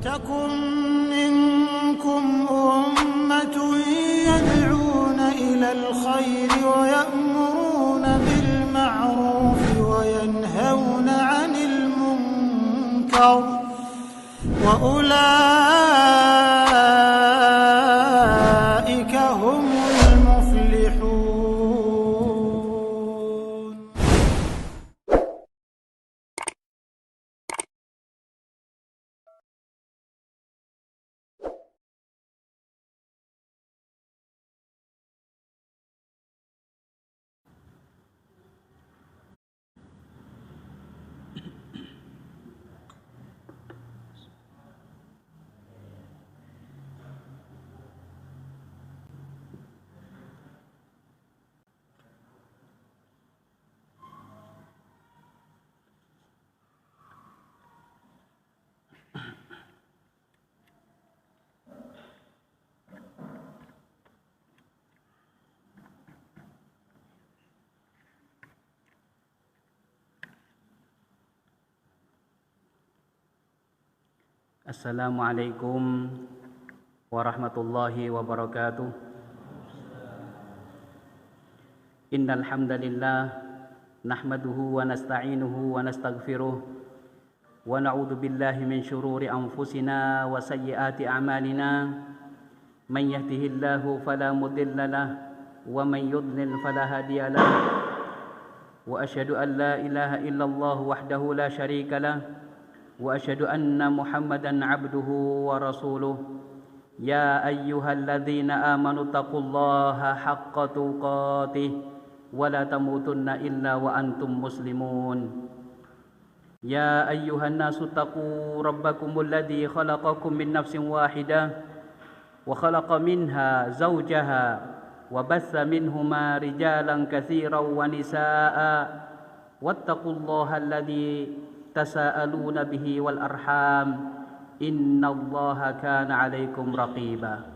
ولتكن منكم أمة يدعون إلى الخير ويأمرون بالمعروف وينهون عن المنكر وأولئك هم المفلحون. Assalamualaikum warahmatullahi wabarakatuh. Innal hamdalillah nahmaduhu wa nasta'inuhu wa nastaghfiruh wa na'udzu billahi min shururi anfusina wa sayyiati a'malina. Man yahdihillahu fala mudilla lahu wa man yudlil fala hadiya lahu. Wa asyhadu an la ilaha illallah wahdahu la syarika lahu wa asyhadu anna Muhammadan abduhu wa rasuluh. Ya ayyuhalladzina amanu taqullaha haqqa tuqatih wa la tamutunna illa wa antum muslimun. Ya ayyuhan nasu taqu rabbakumul ladzi khalaqakum min nafsin wahidah wa khalaqa minha zawjaha wa bassa minhuma rijalan katsiran wa nisaa'a wattaqullaha alladzi tasaaluna bihi wal arham innallaha kana 'alaikum raqiba.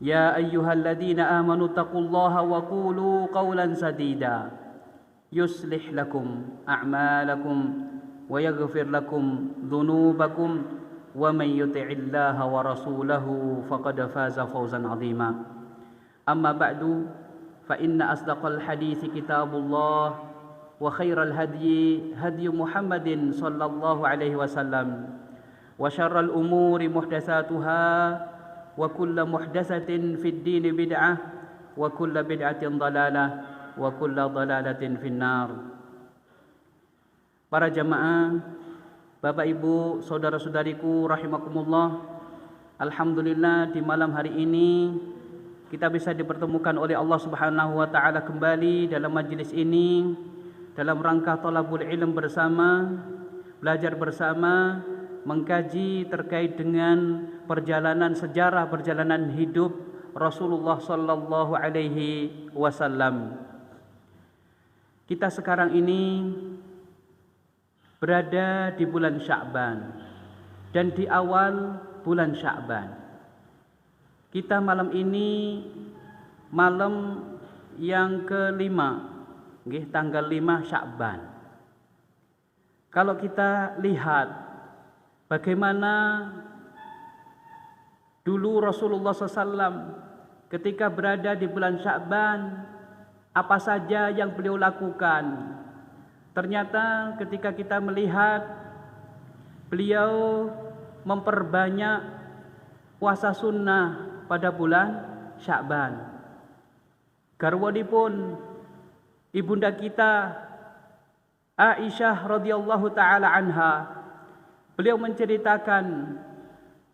Ya ayyuhalladzina amanu taqullaha wa qulu qawlan sadida yuslih lakum a'malakum wa yaghfir lakum dhunubakum wa man yuti'illaha wa rasulahu faqad faza fawzan 'azima. Amma ba'du fa inna asdaqal hadithi kitabullah wa khairal hadyi hadyu Muhammadin sallallahu alaihi wasallam wa syarral umuri muhdatsatuha wa kullu muhdatsatin fid din bid'ah wa kullu bid'atin dhalalah wa kullu dhalalatin finnar. Para jamaah, Bapak Ibu, saudara-saudariku rahimakumullah, alhamdulillah di malam hari ini kita bisa dipertemukan oleh Allah Subhanahu wa taala kembali dalam majlis ini dalam rangka thalabul ilm bersama, belajar bersama, mengkaji terkait dengan sejarah perjalanan hidup Rasulullah sallallahu alaihi wasallam. Kita sekarang ini berada di bulan Sya'ban dan di awal bulan Sya'ban. Kita malam ini malam yang kelima, tanggal 5 Sya'ban. Kalau kita lihat bagaimana dulu Rasulullah SAW ketika berada di bulan Sya'ban, apa saja yang beliau lakukan. Ternyata ketika kita melihat beliau memperbanyak puasa sunnah pada bulan Sya'ban. Garwanipun ibunda kita Aisyah radhiyallahu taala anha, beliau menceritakan,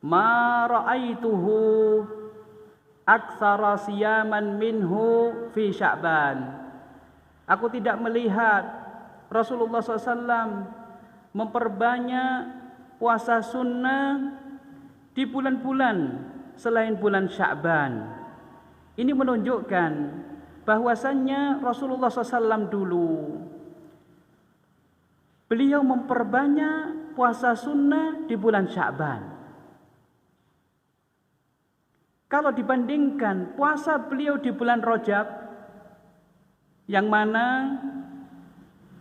ma ra'aituhu aktsara siyaman minhu fi Sya'ban. Aku tidak melihat Rasulullah SAW memperbanyak puasa sunnah di bulan-bulan selain bulan Sya'ban. Ini menunjukkan bahwasannya Rasulullah SAW dulu beliau memperbanyak puasa sunnah di bulan Sya'ban. Kalau dibandingkan puasa beliau di bulan Rajab, yang mana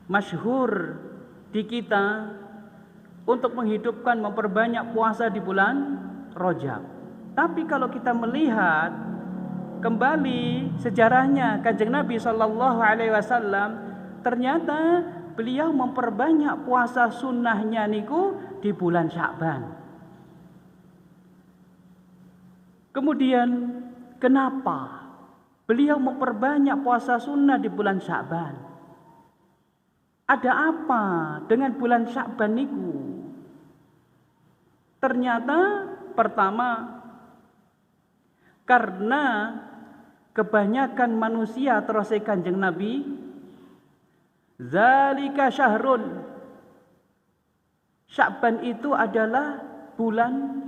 masyhur di kita untuk menghidupkan, memperbanyak puasa di bulan Rajab. Tapi kalau kita melihat kembali sejarahnya Kanjeng Nabi sallallahu alaihi wasallam, ternyata beliau memperbanyak puasa sunnahnya niku di bulan Sya'ban. Kemudian kenapa beliau memperbanyak puasa sunnah di bulan Sya'ban? Ada apa dengan bulan Sya'ban niku? Ternyata pertama, karena kebanyakan manusia terus Kanjeng Nabi, zalika syahrun, Sya'ban itu adalah bulan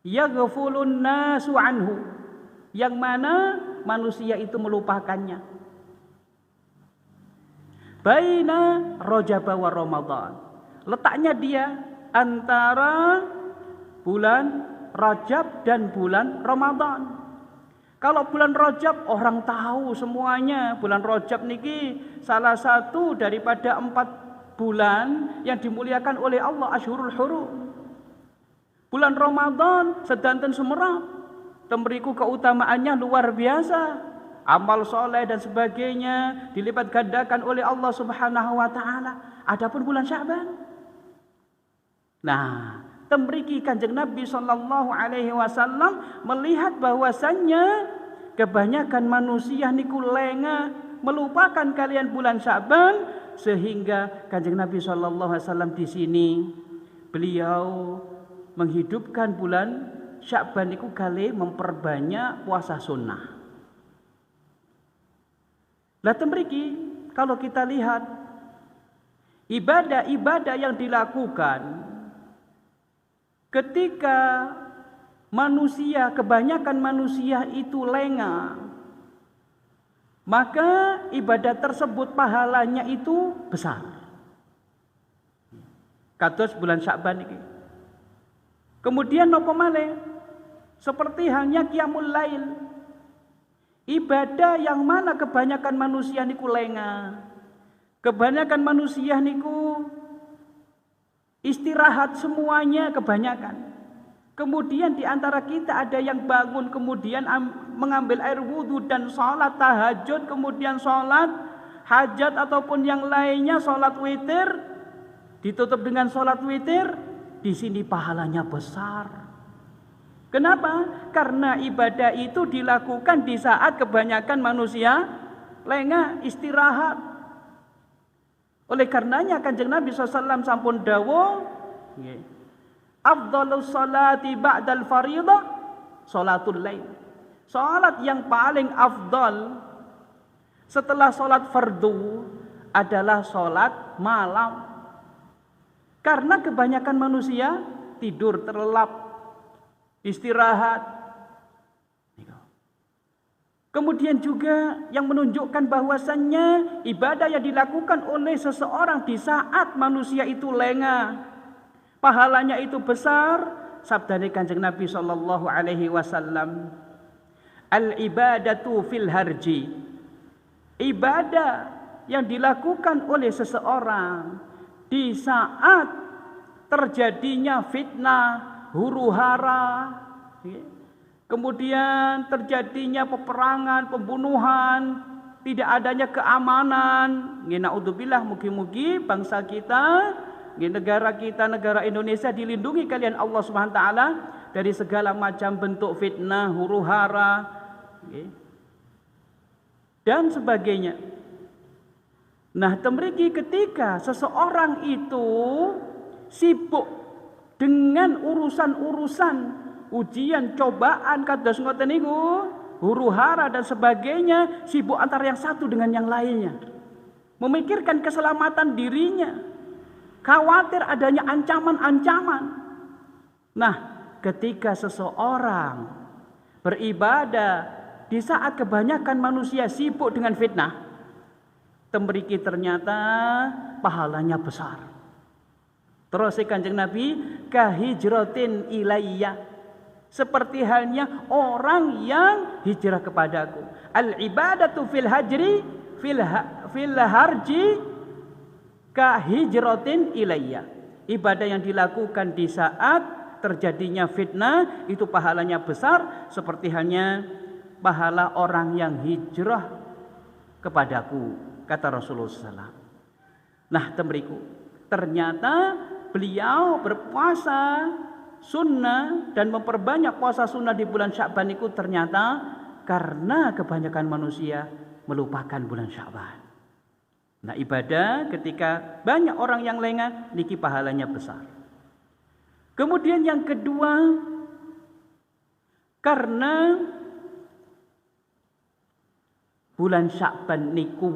yaghfulun nasu anhu, yang mana manusia itu melupakannya. Baina Rajab wa Ramadan, letaknya dia antara bulan Rajab dan bulan Ramadan. Kalau bulan Rajab orang tahu semuanya, bulan Rajab niki salah satu daripada 4 bulan yang dimuliakan oleh Allah, Asyhurul Hurum. Bulan Ramadan sedanten sumerap, temriku keutamaannya luar biasa. Amal soleh dan sebagainya dilipat gandakan oleh Allah Subhanahu wa taala. Adapun bulan Sya'ban, nah, temriki Kanjeng Nabi sallallahu alaihi wasallam melihat bahwasannya kebanyakan manusia niku lengah melupakan kalian bulan Sya'ban, sehingga Kanjeng Nabi sallallahu alaihi wasallam di sini beliau menghidupkan bulan Sya'ban niku kali memperbanyak puasa sunnah. Lah temriki kalau kita lihat ibadah-ibadah yang dilakukan ketika manusia, kebanyakan manusia itu lengah, maka ibadah tersebut pahalanya itu besar. Kados bulan Sya'ban ini. Kemudian napa malih? Seperti halnya qiyamul lail. Ibadah yang mana kebanyakan manusia niku lengah. Kebanyakan manusia niku istirahat semuanya kebanyakan. Kemudian di antara kita ada yang bangun kemudian mengambil air wudhu dan sholat tahajud, kemudian sholat hajat ataupun yang lainnya, sholat witir, ditutup dengan sholat witir. Di sini pahalanya besar. Kenapa? Karena ibadah itu dilakukan di saat kebanyakan manusia lengah istirahat. Oleh karenanya Kanjeng Nabi SAW sampun dawuh, afdhalus salati ba'dal fariidhah salatul lail. Salat yang paling afdal setelah salat fardu adalah salat malam. Karena kebanyakan manusia tidur terlelap, istirahat. Kemudian juga yang menunjukkan bahwasannya ibadah yang dilakukan oleh seseorang di saat manusia itu lengah, pahalanya itu besar. Sabda Kanjeng Nabi sallallahu alaihi wasallam, al-ibadatu fil harji. Ibadah yang dilakukan oleh seseorang di saat terjadinya fitnah, huru-hara, kemudian terjadinya peperangan, pembunuhan, tidak adanya keamanan. Naudzubillah, mugi-mugi bangsa kita, negara kita, negara Indonesia dilindungi kalian Allah Subhanahu wa taala dari segala macam bentuk fitnah, huru-hara dan sebagainya. Nah, temriki ketika seseorang itu sibuk dengan urusan-urusan ujian, cobaan, kados ngoten niku, huru-hara dan sebagainya, sibuk antara yang satu dengan yang lainnya. Memikirkan keselamatan dirinya, khawatir adanya ancaman-ancaman. Nah, ketika seseorang beribadah di saat kebanyakan manusia sibuk dengan fitnah, temriki ternyata pahalanya besar. Terus Kanjeng Nabi, kahijratin ilayya, seperti halnya orang yang hijrah kepadaku. Al-ibadatu fil hajri fil harji kahijratin ilayya. ibadah yang dilakukan di saat terjadinya fitnah itu pahalanya besar seperti halnya pahala orang yang hijrah kepadaku, kata Rasulullah SAW. Nah, temeriku, ternyata beliau berpuasa sunnah dan memperbanyak puasa sunnah di bulan Sya'ban itu ternyata karena kebanyakan manusia melupakan bulan Sya'ban. Nah, ibadah ketika banyak orang yang lengah niki pahalanya besar. Kemudian yang kedua, karena bulan Sya'ban niku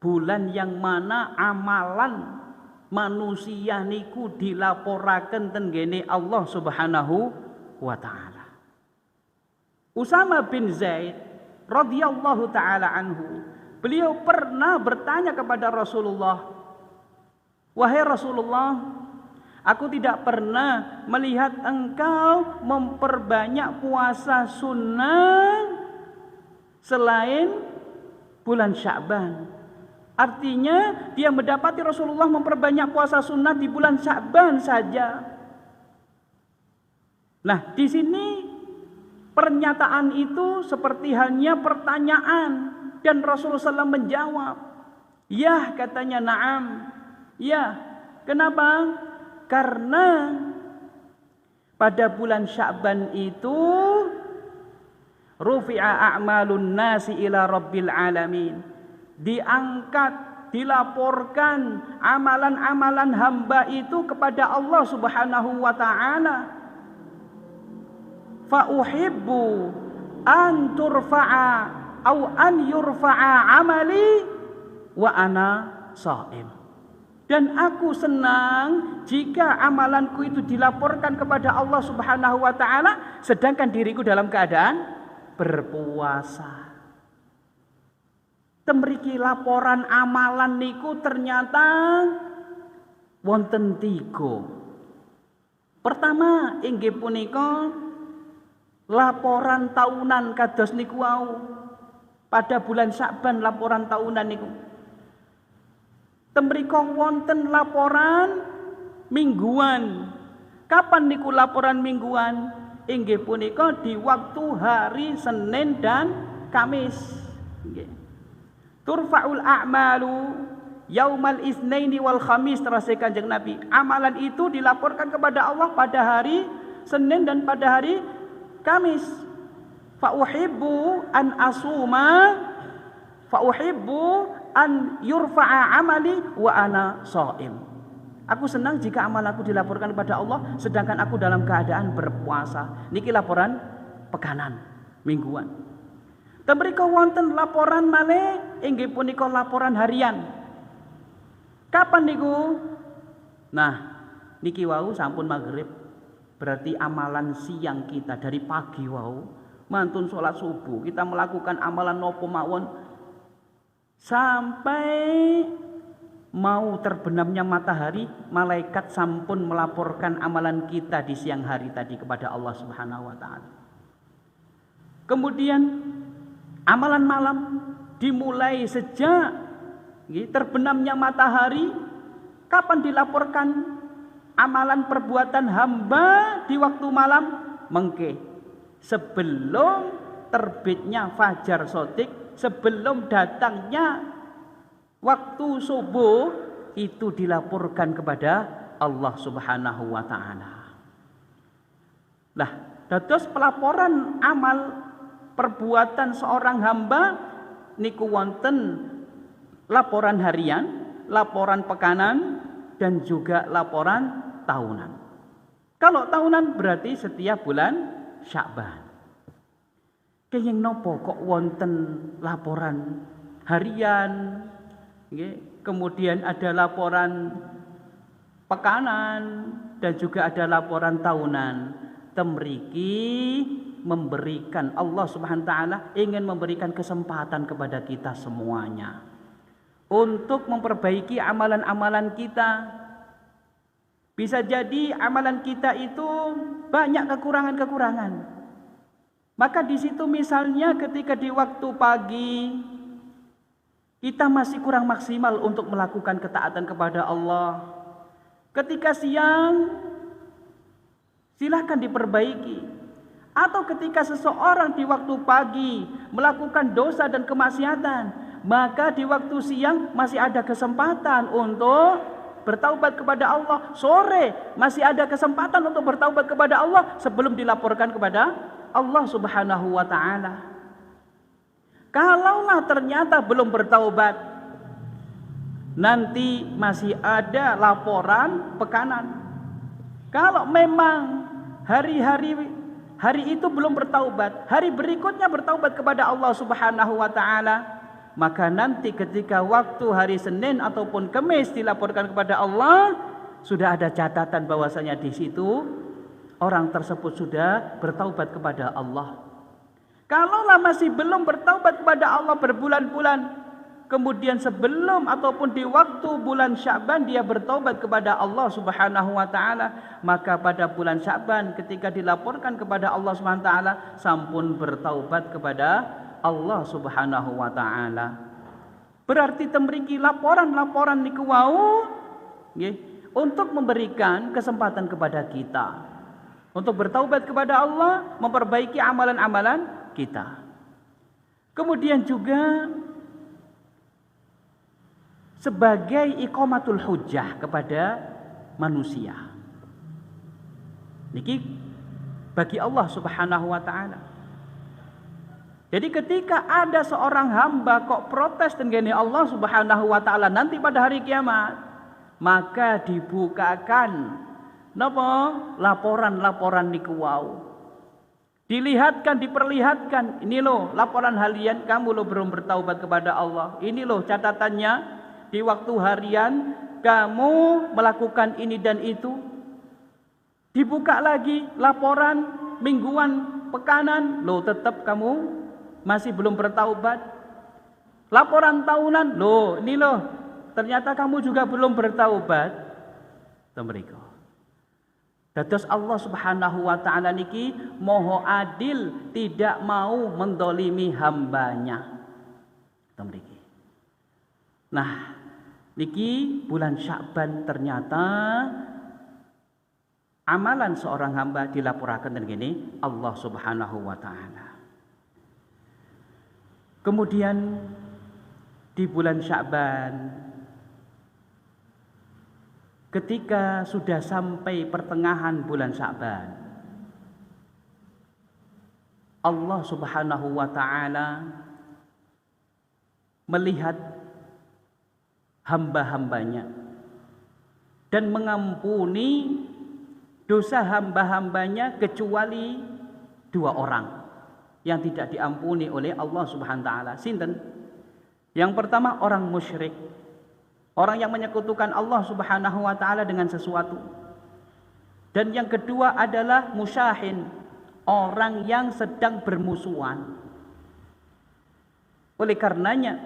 bulan yang mana amalan manusia niku dilaporaken tenggene Allah Subhanahu wa taala. Usama bin Zaid radhiyallahu taala anhu, beliau pernah bertanya kepada Rasulullah, "Wahai Rasulullah, aku tidak pernah melihat engkau memperbanyak puasa sunnah selain bulan Sya'ban." Artinya dia mendapati Rasulullah memperbanyak puasa sunnah di bulan Sya'ban saja. Nah, di sini pernyataan itu seperti halnya pertanyaan dan Rasulullah SAW menjawab. Ya, katanya, na'am. Ya, kenapa? Karena pada bulan Sya'ban itu rufi'a a'malun nasi ila rabbil alamin. Diangkat, dilaporkan amalan-amalan hamba itu kepada Allah Subhanahu wa taala. Fa uhibbu an turfa'a au an yurfa'a amali wa ana shaim. Dan aku senang jika amalanku itu dilaporkan kepada Allah Subhanahu wa taala sedangkan diriku dalam keadaan berpuasa. Temriki laporan amalan niku ternyata wonten 3. Pertama inggih punika laporan tahunan kados niku wau. Pada bulan Sya'ban laporan tahunan niku. Temriko wonten laporan mingguan. Kapan niku laporan mingguan? Inggih punika di waktu hari Senin dan Kamis. Nggih. Turfa'ul a'malu yaumal isnaini wal khamis, terasa Kanjeng Nabi. Amalan itu dilaporkan kepada Allah pada hari Senin dan pada hari Kamis. Fa uhibbu an asuma fa uhibbu an yurfa'a amali wa ana shaim. Aku senang jika amalanku dilaporkan kepada Allah sedangkan aku dalam keadaan berpuasa. Niki laporan pekanan, mingguan. Temriko wonten laporan malih inggih punika laporan harian. Kapan niku? Nah, niki wau sampun maghrib. Berarti amalan siang kita dari pagi wau mantun sholat subuh kita melakukan amalan nopo mawon sampai mau terbenamnya matahari, malaikat sampun melaporkan amalan kita di siang hari tadi kepada Allah Subhanahu wa taala. Kemudian amalan malam dimulai sejak terbenamnya matahari. Kapan dilaporkan amalan perbuatan hamba di waktu malam? Mengke sebelum terbitnya fajar shadiq, sebelum datangnya waktu subuh, itu dilaporkan kepada Allah Subhanahu wa taala. Nah, dados pelaporan amal perbuatan seorang hamba niku wonten laporan harian, laporan pekanan, dan juga laporan tahunan. Kalau tahunan berarti setiap bulan Sya'ban. Kenging nopo kok wonten laporan harian, kemudian ada laporan pekanan, dan juga ada laporan tahunan. Temriki memberikan, Allah Subhanahu wa taala ingin memberikan kesempatan kepada kita semuanya untuk memperbaiki amalan-amalan kita. Bisa jadi amalan kita itu banyak kekurangan-kekurangan. Maka di situ misalnya ketika di waktu pagi kita masih kurang maksimal untuk melakukan ketaatan kepada Allah. Ketika siang, silakan diperbaiki. Atau ketika seseorang di waktu pagi melakukan dosa dan kemaksiatan, maka di waktu siang masih ada kesempatan untuk bertaubat kepada Allah. Sore masih ada kesempatan untuk bertaubat kepada Allah sebelum dilaporkan kepada Allah Subhanahu wa ta'ala. Kalaulah ternyata belum bertaubat, nanti masih ada laporan pekanan. Kalau memang hari itu belum bertaubat, hari berikutnya bertaubat kepada Allah Subhanahu wa ta'ala, maka nanti ketika waktu hari Senin ataupun Kamis dilaporkan kepada Allah, sudah ada catatan bahwasanya di situ orang tersebut sudah bertaubat kepada Allah. Kalaulah masih belum bertaubat kepada Allah berbulan-bulan, kemudian sebelum ataupun di waktu bulan Sya'ban dia bertaubat kepada Allah Subhanahu wa ta'ala, maka pada bulan Sya'ban ketika dilaporkan kepada Allah Subhanahu wa ta'ala, sampun bertaubat kepada Allah Subhanahu wa ta'ala. Berarti temriki laporan-laporan niku wau untuk memberikan kesempatan kepada kita untuk bertaubat kepada Allah, memperbaiki amalan-amalan kita. Kemudian juga sebagai iqamatul hujjah kepada manusia. Niki bagi Allah Subhanahu wa ta'ala. Jadi ketika ada seorang hamba kok protes dengan Allah Subhanahu wa ta'ala nanti pada hari kiamat, maka dibukakan laporan-laporan niku wau. Dilihatkan, diperlihatkan, ini loh laporan harian kamu loh belum bertaubat kepada Allah. Ini loh catatannya, di waktu harian kamu melakukan ini dan itu. Dibuka lagi laporan mingguan, pekanan, loh tetap kamu masih belum bertaubat. Laporan tahunan, loh ini loh ternyata kamu juga belum bertaubat. Temriko. Dados Allah Subhanahu wa ta'ala niki moho adil, tidak mau mendolimi hambanya. Temriki. Nah, niki bulan Sya'ban ternyata amalan seorang hamba dilaporkan dengan gini Allah Subhanahu wa ta'ala. Kemudian di bulan Sya'ban, ketika sudah sampai pertengahan bulan Sya'ban, Allah Subhanahu wa ta'ala melihat hamba-hambanya dan mengampuni dosa hamba-hambanya kecuali 2 orang yang tidak diampuni oleh Allah Subhanahu wa ta'ala. Sinten? Yang pertama orang musyrik, orang yang menyekutukan Allah Subhanahu wa ta'ala dengan sesuatu. Dan yang kedua adalah musyahin, orang yang sedang bermusuhan. Oleh karenanya,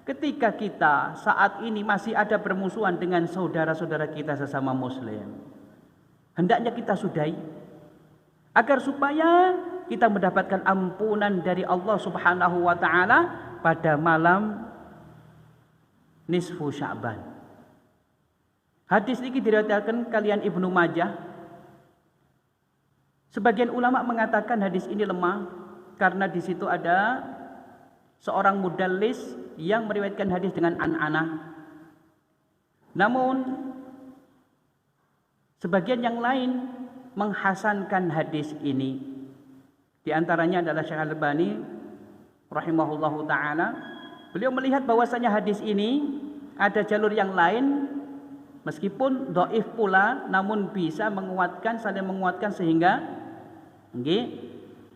ketika kita saat ini masih ada bermusuhan dengan saudara-saudara kita sesama muslim, hendaknya kita sudahi agar supaya kita mendapatkan ampunan dari Allah Subhanahu wa ta'ala pada malam nisfu Sya'ban. Hadis ini diriwayatkan kalian Ibnu Majah. Sebagian ulama mengatakan hadis ini lemah karena di situ ada seorang mudallis yang meriwayatkan hadis dengan an-anah. Namun sebagian yang lain menghasankan hadis ini. Di antaranya adalah Syekh Al-Albani rahimahullahu ta'ala. Beliau melihat bahwasanya hadis ini ada jalur yang lain, meskipun dhaif pula, namun bisa menguatkan, saling menguatkan sehingga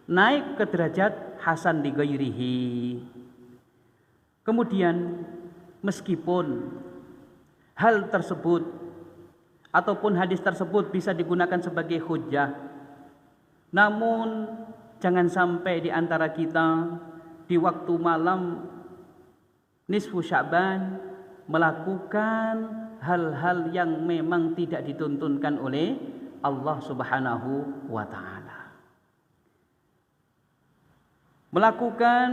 naik ke derajat hasan li ghairihi. Kemudian meskipun hal tersebut ataupun hadis tersebut bisa digunakan sebagai hujjah, namun jangan sampai di antara kita di waktu malam nisfu Sya'ban melakukan hal-hal yang memang tidak dituntunkan oleh Allah Subhanahu wa ta'ala. Melakukan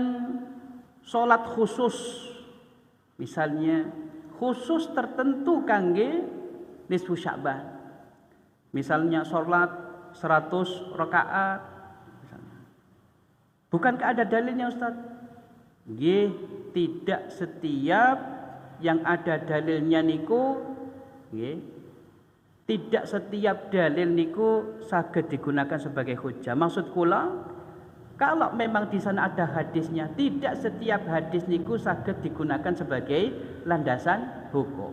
sholat khusus, misalnya khusus tertentu kangge nisfu Sya'ban. Misalnya sholat 100 rakaat misalnya. Bukankah ada dalilnya Ustaz? Nggih, tidak setiap yang ada dalilnya niku nggih, tidak setiap dalil niku saged digunakan sebagai hujjah. Maksud kula, kalau memang di sana ada hadisnya, tidak setiap hadis niku saged digunakan sebagai landasan hukum.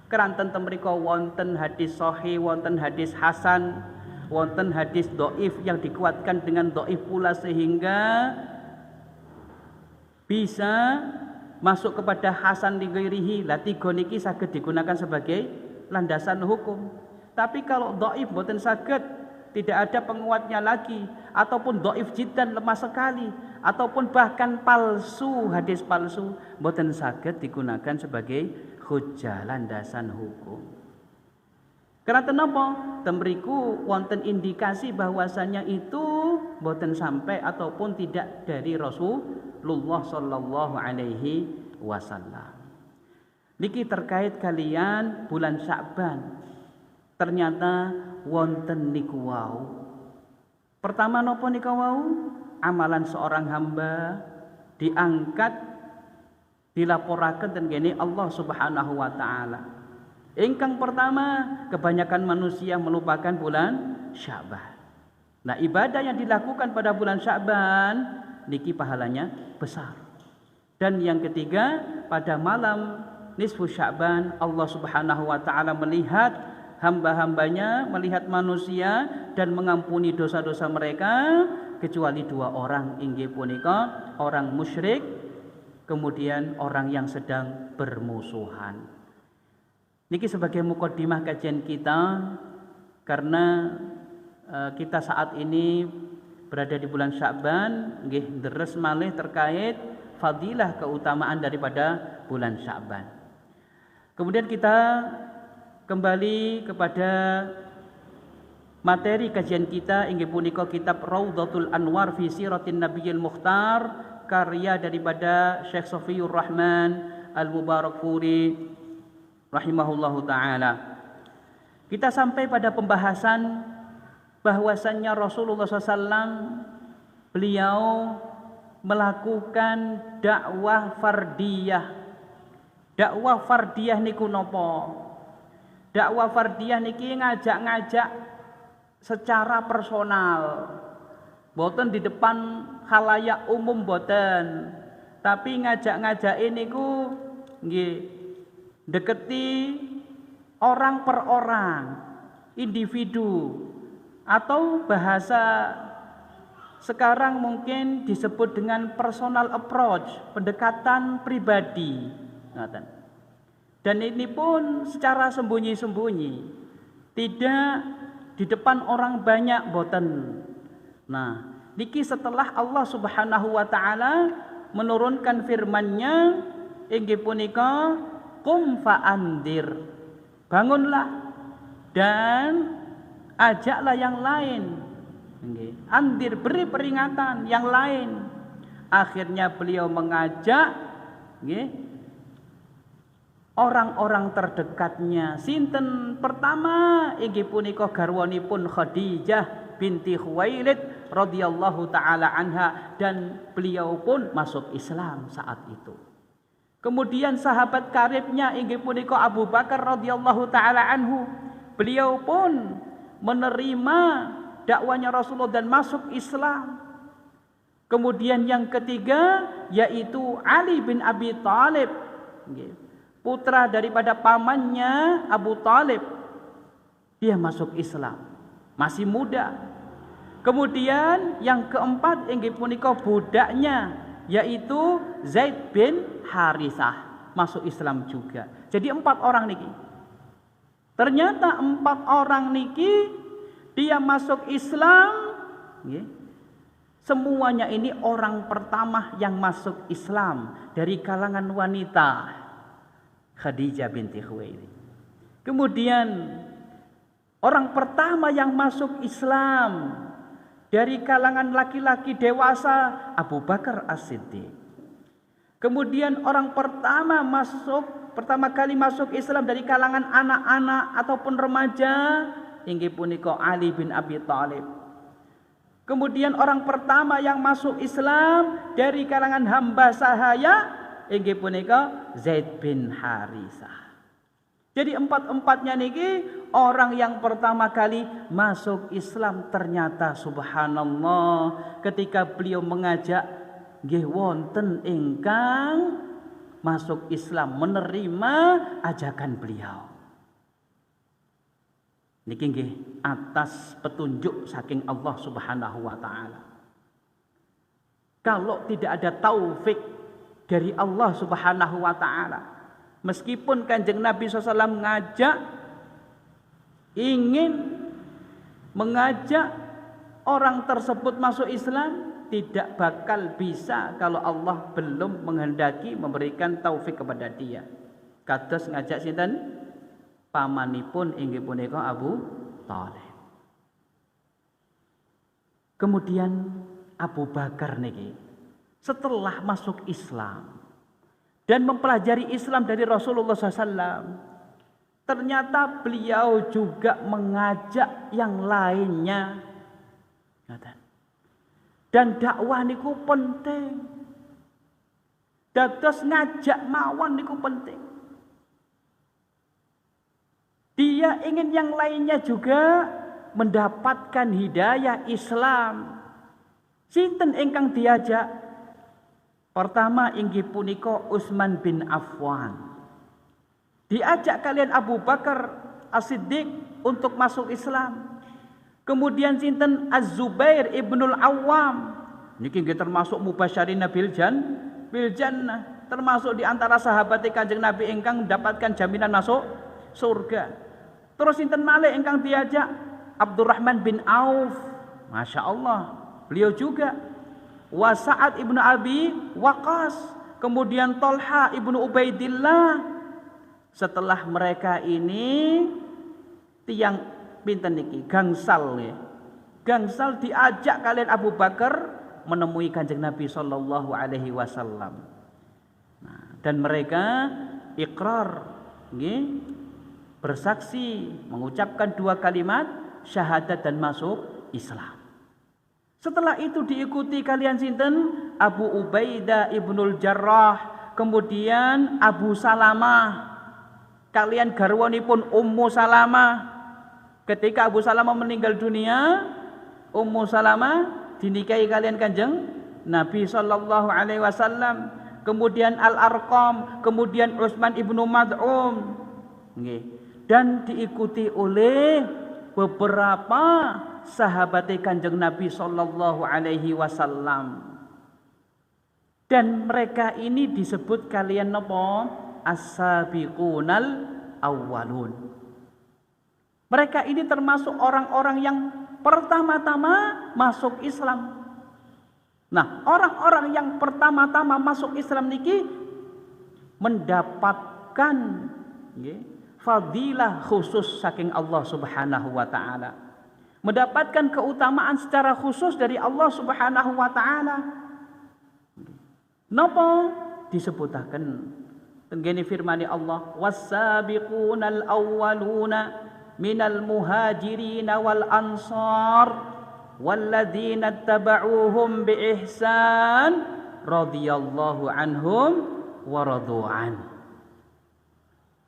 Keranten mriko wonten hadis sahih, wonten hadis hasan, wonten hadis dhaif yang dikuatkan dengan dhaif pula sehingga bisa masuk kepada hasan li ghairihi. Lah tiga niki saged digunakan sebagai landasan hukum. Tapi kalau dhaif mboten saged, tidak ada penguatnya lagi, ataupun dhaif jiddan, lemah sekali, ataupun bahkan palsu, hadis palsu, mboten saged digunakan sebagai hujjah, landasan hukum. Karena napa? Temriku wonten indikasi bahwasanya itu mboten sampai ataupun tidak dari Rasulullah sallallahu alaihi wasallam. Niki terkait kalian bulan Sya'ban. Ternyata wonten niku wau. Pertama napa niku wau? Amalan seorang hamba diangkat, dilaporaken ten gene Allah Subhanahu wa taala. Ingkang pertama, kebanyakan manusia melupakan bulan Sya'ban. Nah, ibadah yang dilakukan pada bulan Sya'ban niki pahalanya besar. Dan yang ketiga, pada malam nisfu Sya'ban Allah Subhanahu wa taala melihat hamba-hambanya, melihat manusia dan mengampuni dosa-dosa mereka kecuali dua orang, inggih punika orang musyrik, kemudian orang yang sedang bermusuhan. Niki sebagai mukadimah kajian kita, karena kita saat ini berada di bulan Sya'ban, nggih deres malih terkait fadilah keutamaan daripada bulan Sya'ban. Kemudian kita kembali kepada materi kajian kita, inggih punika kitab Raudhatul Anwar fi Siratin Nabiyil Mukhtar, karya daripada Syekh Safiyur Rahman Al-Mubarakfuri rahimahullahu taala. Kita sampai pada pembahasan bahwasannya Rasulullah SAW beliau melakukan dakwah fardiyah. Dakwah fardiyah niku napa? Dakwah fardiyah niki ngajak-ngajak secara personal. Boten di depan khalayak umum boten. Tapi ngajak-ngajak niku nggih deketi orang per orang, individu, atau bahasa sekarang mungkin disebut dengan personal approach, pendekatan pribadi. Dan ini pun secara sembunyi-sembunyi, tidak di depan orang banyak boten. Nah, niki setelah Allah Subhanahu wa taala menurunkan firman-Nya, inggih punika qum fa'andir, bangunlah dan ajaklah yang lain. Andir, beri peringatan yang lain. Akhirnya beliau mengajak orang-orang terdekatnya. Sinten pertama inggih punika garwanipun Khadijah binti Khuwailid radhiyallahu taala anha, dan beliau pun masuk Islam saat itu. Kemudian sahabat karibnya inggih punika Abu Bakar radhiyallahu taala anhu, beliau pun menerima dakwanya Rasulullah dan masuk Islam. Kemudian yang ketiga yaitu Ali bin Abi Thalib, putra daripada pamannya Abu Thalib, dia masuk Islam, masih muda. Kemudian yang keempat inggih punika budaknya yaitu Zaid bin Harithah, masuk Islam juga. Jadi 4 orang niki. Ternyata 4 orang niki dia masuk Islam, semuanya ini orang pertama yang masuk Islam dari kalangan wanita, Khadijah binti Khuwailid. Kemudian orang pertama yang masuk Islam dari kalangan laki-laki dewasa, Abu Bakar As-Siddiq. Kemudian orang pertama masuk pertama kali masuk Islam dari kalangan anak-anak ataupun remaja inggih punika Ali bin Abi Thalib. Kemudian orang pertama yang masuk Islam dari kalangan hamba sahaya inggih punika Zaid bin Harisah. Jadi empat-empatnya niki orang yang pertama kali masuk Islam. Ternyata subhanallah ketika beliau mengajak nggih wonten ingkang masuk Islam menerima ajakan beliau. Niki nggih atas petunjuk saking Allah Subhanahu wa taala. Kalau tidak ada taufik dari Allah Subhanahu wa taala, meskipun Kanjeng Nabi SAW ingin mengajak orang tersebut masuk Islam, tidak bakal bisa kalau Allah belum menghendaki memberikan taufik kepada dia. Kados ngajak sinten? Pamanipun inggih punika Abu Thalib. Kemudian Abu Bakar niki setelah masuk Islam dan mempelajari Islam dari Rasulullah SAW, ternyata beliau juga mengajak yang lainnya. Dan dakwah niku penting. Dados ngajak mawon niku penting. Dia ingin yang lainnya juga mendapatkan hidayah Islam. Sinten ingkang diajak? Pertama inggih punika Utsman bin Affan. Diajak kalian Abu Bakar As-Siddiq untuk masuk Islam. Kemudian sinten Az-Zubair ibnul Awwam. Niki nggih termasuk mubasysyirina bil jannah, termasuk di antara sahabat Kanjeng Nabi ingkang mendapatkan jaminan masuk surga. Terus sinten malih ingkang diajak? Abdurrahman bin Auf. Masya Allah, beliau juga. Wa Sa'ad ibnu Abi Waqqas. Kemudian Tolha ibnu Ubaidillah. Setelah mereka ini tiang pinten niki gangsal ya. Gangsal diajak kalian Abu Bakar menemui Kanjeng Nabi sallallahu alaihi wasallam. Nah, dan mereka ikrar nggih, bersaksi mengucapkan 2 kalimat syahadat dan masuk Islam. Setelah itu diikuti kalian sinten? Abu Ubaidah ibnul Jarrah, kemudian Abu Salamah, kalian garwanipun Ummu Salamah. Ketika Abu Salamah meninggal dunia, Ummu Salamah dinikahi kalian Kanjeng Nabi sallallahu alaihi wasallam. Kemudian Al-Arqam, kemudian Utsman ibnu Mad'un. Nggih. Dan diikuti oleh beberapa sahabat Kanjeng Nabi sallallahu alaihi wasallam. Dan mereka ini disebut kalian napa? As-sabiqunal awwalun. Mereka ini termasuk orang-orang yang pertama-tama masuk Islam. Nah, orang-orang yang pertama-tama masuk Islam niki mendapatkan fadilah khusus saking Allah Subhanahu wa taala. Mendapatkan keutamaan secara khusus dari Allah Subhanahu wa taala. Napa disebutaken tenggene firman Allah, was-sabiqunal awwaluna minal muhajirin wal ansar walladzina tabauhum bi ihsan radhiyallahu anhum wa radu'an.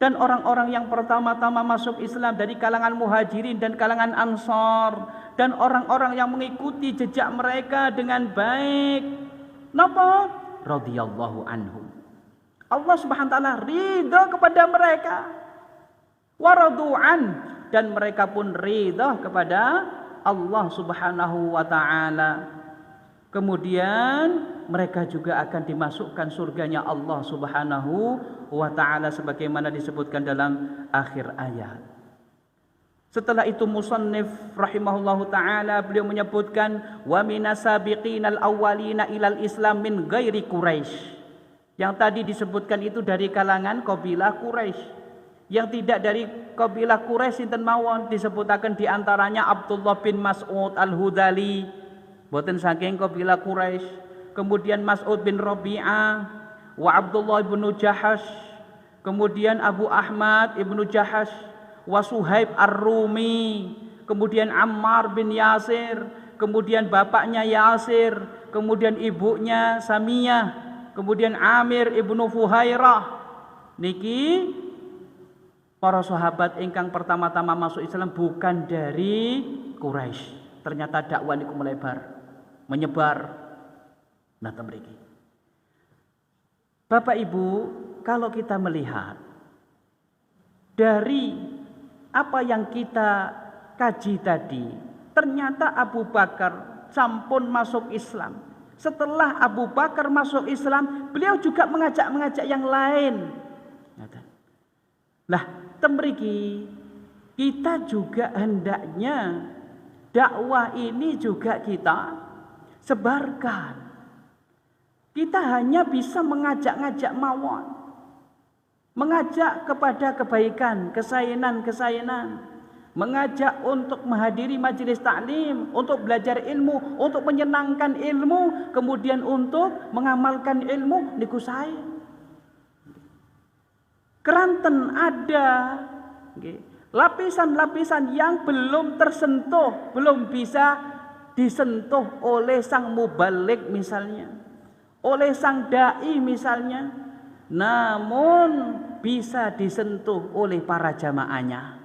Dan orang-orang yang pertama-tama masuk Islam dari kalangan muhajirin dan kalangan ansar, dan orang-orang yang mengikuti jejak mereka dengan baik, napa? Radhiyallahu anhum. Allah Subhanahu wa taala ridha kepada mereka. Wa radu'an, dan mereka pun ridha kepada Allah Subhanahu wa taala. Kemudian mereka juga akan dimasukkan surganya Allah Subhanahu wa taala sebagaimana disebutkan dalam akhir ayat. Setelah itu musannif rahimahullahu taala beliau menyebutkan wa minasabiqinal awwalina ilal Islam min ghairi Quraisy. Yang tadi disebutkan itu dari kalangan kabilah Quraisy. Yang tidak dari kabilah Quraisy sinten mawon disebutaken di antaranya Abdullah bin Mas'ud Al-Hudali, boten saking kabilah Quraisy. Kemudian Mas'ud bin Rabi'ah, wa Abdullah bin Jahash, kemudian Abu Ahmad ibnu Jahash, wa Suhaib Ar-Rumi, kemudian Ammar bin Yasir, kemudian bapaknya Yasir, kemudian ibunya Samiyah, kemudian Amir ibnu Fuhairah. Niki para sahabat ingkang pertama-tama masuk Islam bukan dari Quraisy. Ternyata dakwah niku melebar, menyebar. Nah, mriki. Bapak Ibu, kalau kita melihat dari apa yang kita kaji tadi, ternyata Abu Bakar sampun masuk Islam. Setelah Abu Bakar masuk Islam, beliau juga mengajak yang lain. Nah, temriki kita juga hendaknya dakwah ini juga kita sebarkan. Kita hanya bisa mengajak-ngajak mawon, mengajak kepada kebaikan, kesayangan, mengajak untuk menghadiri majelis taklim, untuk belajar ilmu, untuk menyenangkan ilmu, kemudian untuk mengamalkan ilmu niku saya. Keranten ada lapisan-lapisan yang belum tersentuh, belum bisa disentuh oleh sang mubalik misalnya, oleh sang dai misalnya, namun bisa disentuh oleh para jamaahnya.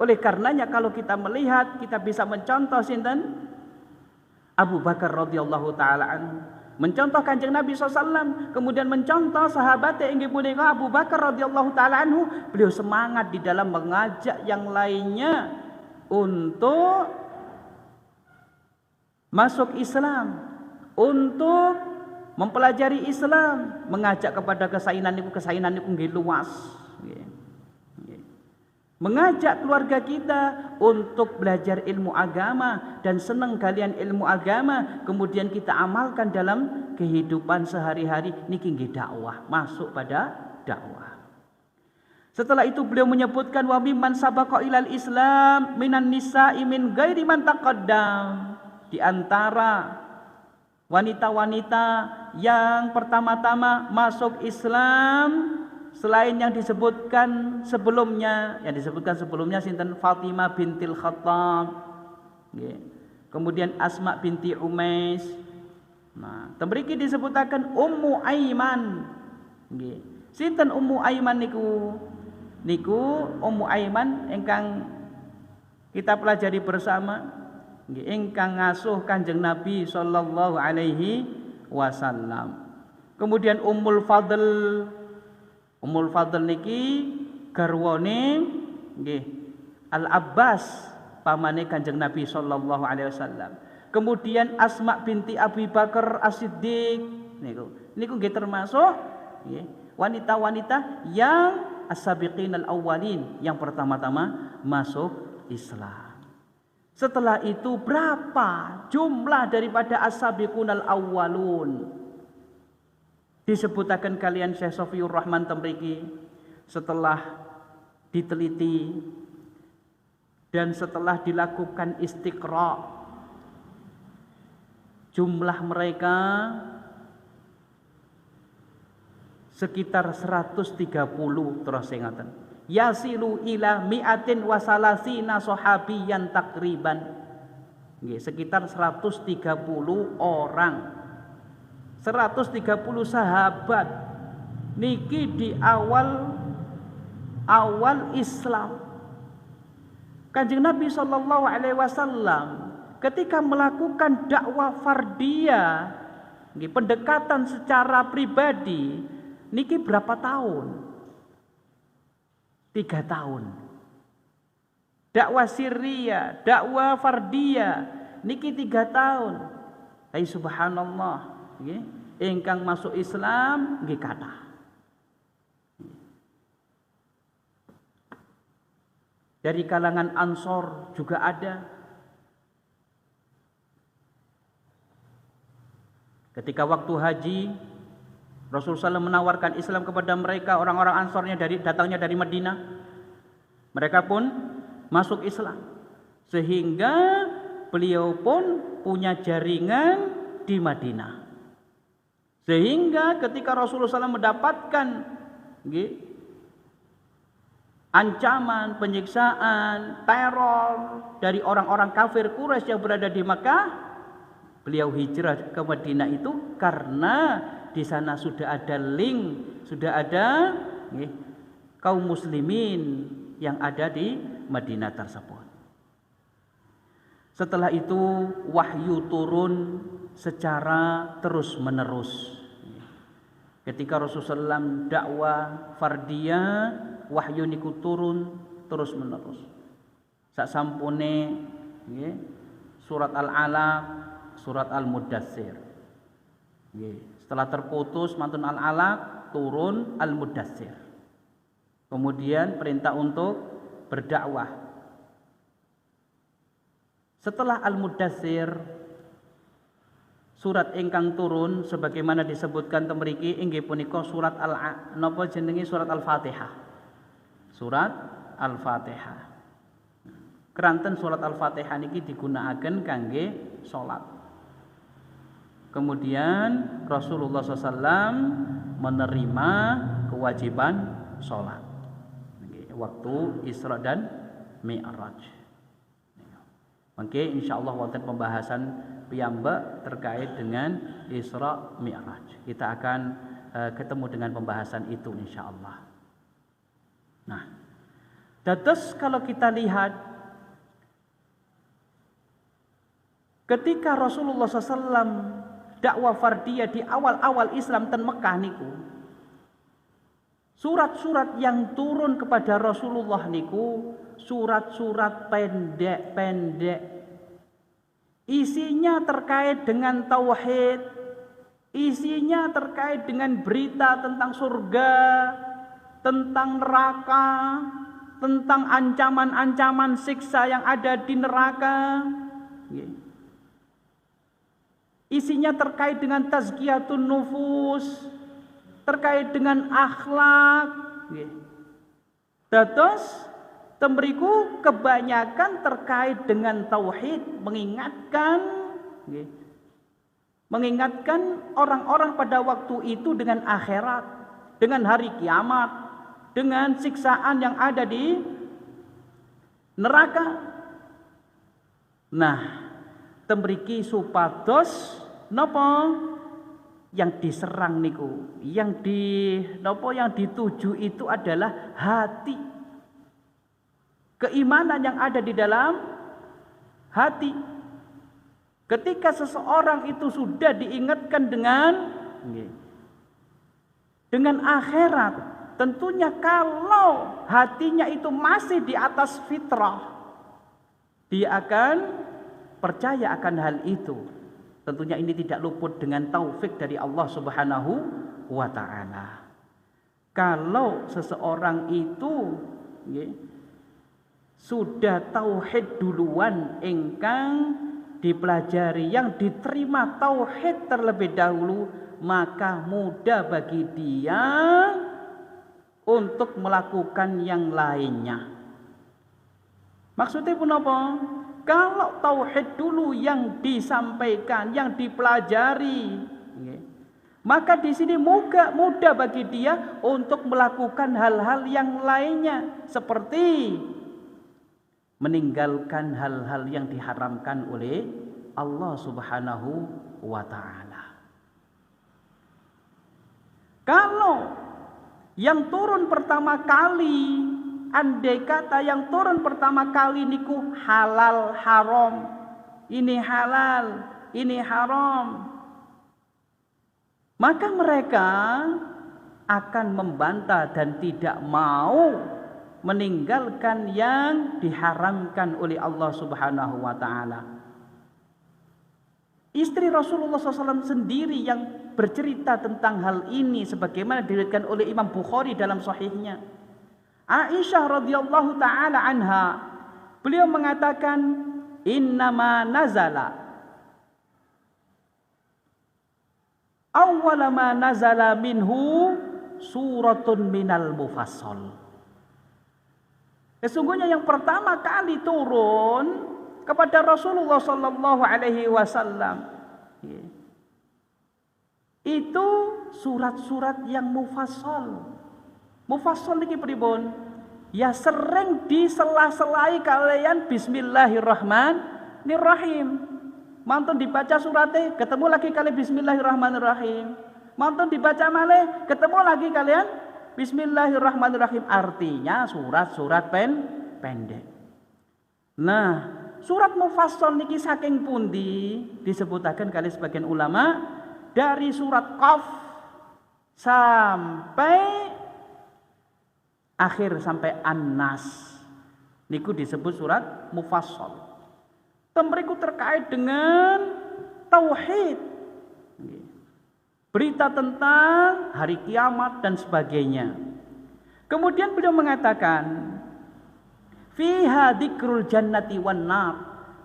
Oleh karenanya kalau kita melihat, kita bisa mencontoh sinten Abu Bakar radhiyallahu taala anhu, mencontoh Kanjeng Nabi SAW, kemudian mencontoh sahabat yang inggih punika Abu Bakar radhiyallahu taala anhu. Beliau semangat di dalam mengajak yang lainnya untuk masuk Islam, untuk mempelajari Islam, mengajak kepada kesayangan niku nggih luas. Mengajak keluarga kita untuk belajar ilmu agama dan senang kalian ilmu agama, kemudian kita amalkan dalam kehidupan sehari-hari, niki nggih dakwah, masuk pada dakwah. Setelah itu beliau menyebutkan wa mimman sabaqa ilal Islam minan nisa'i min ghairi man taqaddam. Di antara wanita-wanita yang pertama-tama masuk Islam selain yang disebutkan sebelumnya, sinten Fatimah bintil Khattab, kemudian Asma binti Umais. Nah, temriki disebutaken Ummu Aiman. Sinten Ummu Aiman niku? Niku Ummu Aiman ingkang kita pelajari bersama, ingkang ngasuh Kanjeng Nabi sallallahu alaihi wasallam. Kemudian Ummul Fadl niki garwane nggih Al-Abbas pamane Kanjeng Nabi sallallahu alaihi wasallam. Kemudian Asma binti Abi Bakar As-Siddiq niku nggih termasuk nggih wanita-wanita yang as-sabiqin al-awwalin, yang pertama-tama masuk Islam. Setelah itu berapa jumlah daripada as-sabiqun al-awwalun? Disebutakan kalian Syekh Sofiur Rahman temriki, setelah diteliti dan setelah dilakukan istiqra, jumlah mereka sekitar 130 terus ingatan. Yasilu ila mi'atin wa salasina sahabiyan takriban. Sekitar 130 orang. 130 sahabat niki di awal Islam. Kanjeng Nabi sallallahu alaihi wasallam ketika melakukan dakwah fardiyah, pendekatan secara pribadi, niki berapa tahun? 3 tahun. Dakwah sirriyah, dakwah fardiyah, niki 3 tahun. Hai subhanallah. Ingkang masuk Islam nggih kathah. Dari kalangan Ansor juga ada. Ketika waktu haji, Rasulullah SAW menawarkan Islam kepada mereka, orang-orang Ansornya datangnya dari Madinah. Mereka pun masuk Islam. Sehingga beliau pun punya jaringan di Madinah. Sehingga ketika Rasulullah SAW mendapatkan ancaman, penyiksaan, teror dari orang-orang kafir Quraisy yang berada di Makkah, beliau hijrah ke Madinah itu karena di sana sudah ada link, sudah ada kaum muslimin yang ada di Madinah tersebut. Setelah itu wahyu turun secara terus-menerus. Ketika Rasulullah SAW dakwah fardiyah, wahyu niku turun terus-menerus. Sak sampune surat Al-Alaq, surat Al-Mudatsir. Setelah terputus mantun Al-Alaq, turun Al-Mudatsir. Kemudian perintah untuk berdakwah. Setelah Al-Mudatsir, surat ingkang turun sebagaimana disebutkan temriki inggih punika surat surat Al-Fatihah. Surat Al-Fatihah. Keranten surat Al-Fatihah niki digunakaken kangge salat. Kemudian Rasulullah SAW menerima kewajiban salat. Waktu Isra dan Mi'raj. Maka insyaallah wonten pembahasan piyambak terkait dengan Isra Mi'raj. Kita akan ketemu dengan pembahasan itu insyaallah. Nah, dados kalau kita lihat ketika Rasulullah SAW dakwah fardiyah di awal-awal Islam ten Mekah niku, surat-surat yang turun kepada Rasulullah niku surat-surat pendek-pendek. Isinya terkait dengan tauhid, isinya terkait dengan berita tentang surga, tentang neraka, tentang ancaman-ancaman siksa yang ada di neraka. Isinya terkait dengan tazkiyatun nufus, terkait dengan akhlak. Dados temriku kebanyakan terkait dengan tauhid, mengingatkan orang-orang pada waktu itu dengan akhirat, dengan hari kiamat, dengan siksaan yang ada di neraka. Nah, temriki supados napa yang diserang niku, yang dituju itu adalah hati. Keimanan yang ada di dalam hati. Ketika seseorang itu sudah diingatkan dengan akhirat, tentunya kalau hatinya itu masih di atas fitrah, dia akan percaya akan hal itu. Tentunya ini tidak luput dengan taufik dari Allah Subhanahu wa ta'ala. Kalau seseorang itu sudah tauhid duluan ingkang dipelajari, yang diterima tauhid terlebih dahulu, maka mudah bagi dia untuk melakukan yang lainnya. Maksudnya pun apa? Kalau tauhid dulu yang disampaikan, yang dipelajari, maka di sini mudah bagi dia untuk melakukan hal-hal yang lainnya, seperti meninggalkan hal-hal yang diharamkan oleh Allah Subhanahu wa ta'ala. Kalau yang turun pertama kali, andai kata yang turun pertama kali niku halal haram, ini halal, ini haram, maka mereka akan membantah dan tidak mau meninggalkan yang diharamkan oleh Allah Subhanahu wa ta'ala. Istri Rasulullah SAW sendiri yang bercerita tentang hal ini sebagaimana diriwayatkan oleh Imam Bukhari dalam sahihnya. Aisyah radhiyallahu ta'ala anha, beliau mengatakan, innama nazala awwala ma nazala minhu suratun minal mufassal. Sesungguhnya yang pertama kali turun kepada Rasulullah sallallahu alaihi wasallam itu surat-surat yang mufassal. Mufassal niki pripun? Ya sering disela-selai kalian bismillahirrahmanirrahim. Mantun dibaca suratnya, ketemu lagi kalian bismillahirrahmanirrahim. Mantun dibaca malih, ketemu lagi kalian bismillahirrahmanirrahim. Artinya surat-surat pendek. Nah, surat mufassal niki saking pundi disebutaken kali sebagian ulama dari surat Qaf sampai akhir sampai An-Nas niku disebut surat mufassal. Temriku terkait dengan tauhid, berita tentang hari kiamat dan sebagainya. Kemudian beliau mengatakan fiha dzikrul jannati wan nar.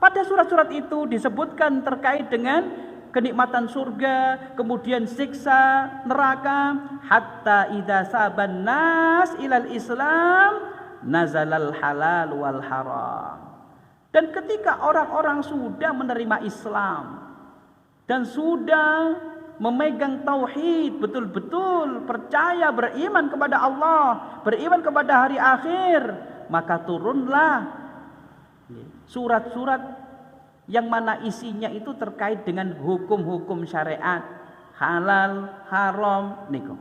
Pada surat-surat itu disebutkan terkait dengan kenikmatan surga, kemudian siksa neraka, hatta idza saban nas ilal Islam nazalal halal wal haram. Dan ketika orang-orang sudah menerima Islam dan sudah memegang tauhid, betul-betul percaya, beriman kepada Allah, beriman kepada hari akhir, maka turunlah surat-surat yang mana isinya itu terkait dengan hukum-hukum syariat, halal, haram niku.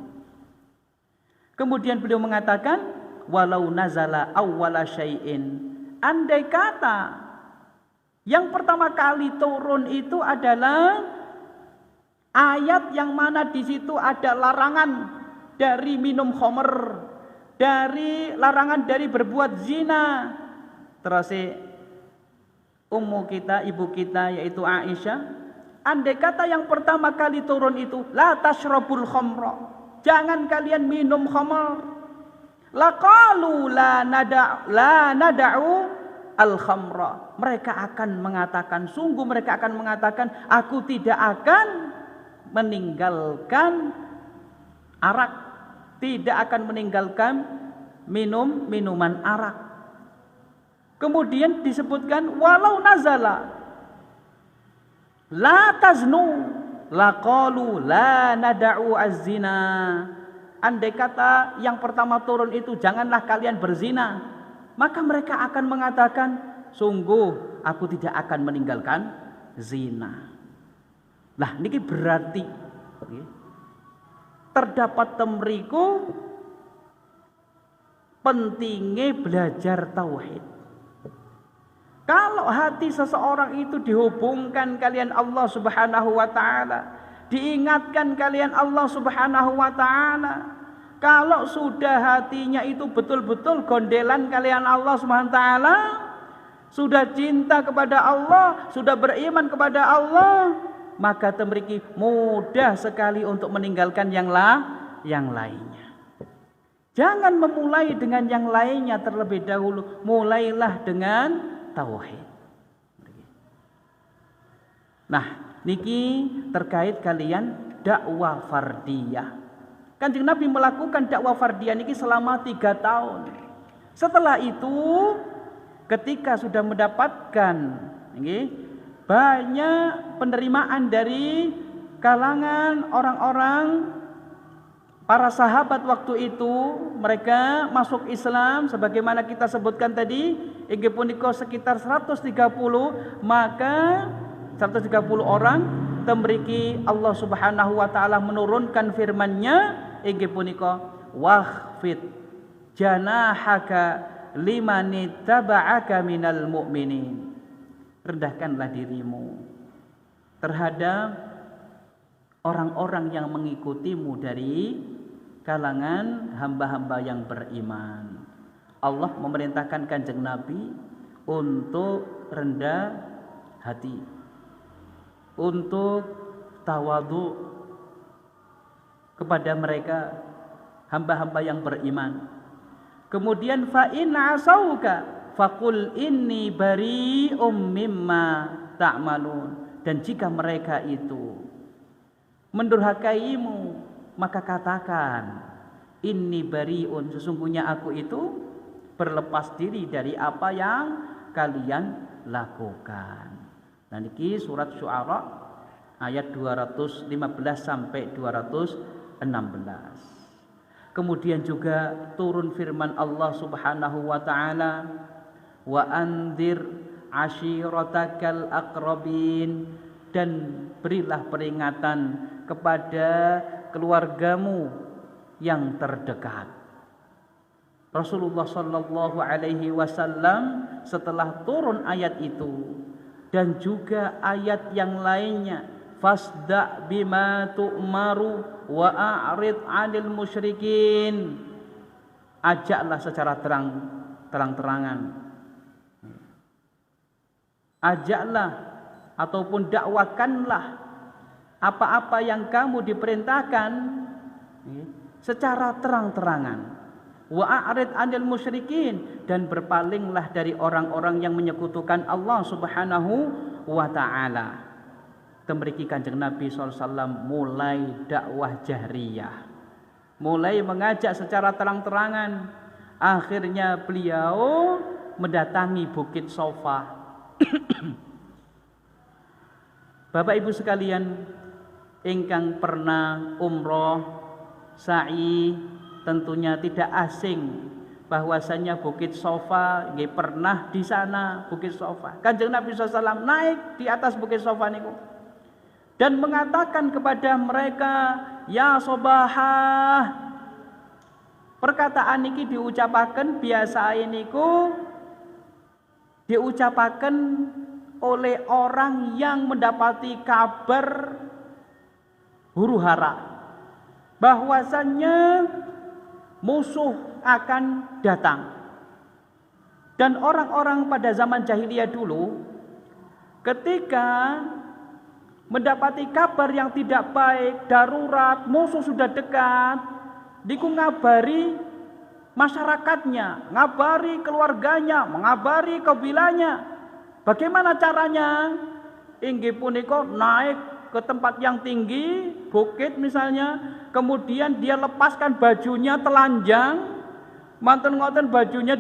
Kemudian beliau mengatakan walau nazala awwala syai'in, andai kata yang pertama kali turun itu adalah ayat yang mana di situ ada larangan dari minum khamr, dari larangan dari berbuat zina. Terus ummu kita, ibu kita yaitu Aisyah, andai kata yang pertama kali turun itu la tasyrabul khamra, jangan kalian minum khamr, laqalu la nada'u al khamra, mereka akan mengatakan, sungguh mereka akan mengatakan, aku tidak akan meninggalkan arak, tidak akan meninggalkan minuman arak. Kemudian disebutkan walau nazala la taznu laqalu la nada'u az-zina. Andai kata yang pertama turun itu janganlah kalian berzina, maka mereka akan mengatakan sungguh aku tidak akan meninggalkan zina. Nah niki berarti terdapat temriku pentingnya belajar tauhid. Kalau hati seseorang itu dihubungkan kalian Allah Subhanahu wa taala, diingatkan kalian Allah Subhanahu wa taala, kalau sudah hatinya itu betul-betul gondelan kalian Allah Subhanahu wa taala, sudah cinta kepada Allah, sudah beriman kepada Allah, maka temriki mudah sekali untuk meninggalkan yang lainnya. Jangan memulai dengan yang lainnya terlebih dahulu, mulailah dengan tauhid. Nah, niki terkait kalian dakwah fardiyah. Kanjeng Nabi melakukan dakwah fardiyah niki selama 3 tahun. Setelah itu, ketika sudah mendapatkan banyak penerimaan dari kalangan orang-orang para sahabat waktu itu, mereka masuk Islam sebagaimana kita sebutkan tadi, inggih punika sekitar 130, maka 130 orang temriki Allah Subhanahu wa taala menurunkan firman-Nya, inggih punika wakhfid janahaka limanittaba'aka minal mu'minin. Rendahkanlah dirimu terhadap orang-orang yang mengikutimu dari kalangan hamba-hamba yang beriman. Allah memerintahkan Kanjeng Nabi untuk rendah hati, untuk tawadhu kepada mereka hamba-hamba yang beriman. Kemudian fa in asauka faqul inni bari'um mimma ta'malun. Dan jika mereka itu mendurhakaimu, maka katakan inni bari'un, sesungguhnya aku itu berlepas diri dari apa yang kalian lakukan. Nah niki surat Syu'ara ayat 215 sampai 216. Kemudian juga turun firman Allah Subhanahu wa taala, wa anzir ashiratakal aqrabin, dan berilah peringatan kepada keluargamu yang terdekat. Rasulullah sallallahu alaihi wasallam setelah turun ayat itu dan juga ayat yang lainnya, fasda bima tu'maru wa a'rid 'anil musyrikin, ajaklah secara terang-terangan, ajaklah ataupun dakwakanlah apa-apa yang kamu diperintahkan secara terang-terangan. Wa a'rid 'anil musyrikin, dan berpalinglah dari orang-orang yang menyekutukan Allah Subhanahu wa taala. Temriki Kanjeng Nabi SAW mulai dakwah jahriyah, mulai mengajak secara terang-terangan. Akhirnya beliau mendatangi Bukit Sofa. Bapak Ibu sekalian ingkang pernah umroh, sa'i, tentunya tidak asing bahwasanya Bukit Sofa, nggih pernah di sana Bukit Sofa. Kanjeng Nabi SAW naik di atas Bukit Sofa niku dan mengatakan kepada mereka, ya sobahah. Perkataan niki diucapaken biasa niku diucapaken oleh orang yang mendapati kabar huru hara bahwasannya musuh akan datang. Dan orang-orang pada zaman jahiliyah dulu ketika mendapati kabar yang tidak baik, darurat, musuh sudah dekat, diku ngabari masyarakatnya, ngabari keluarganya, mengabari kabilanya. Bagaimana caranya? Inggih punika naik ke tempat yang tinggi, bukit misalnya, kemudian dia lepaskan bajunya telanjang, manten ngoten bajunya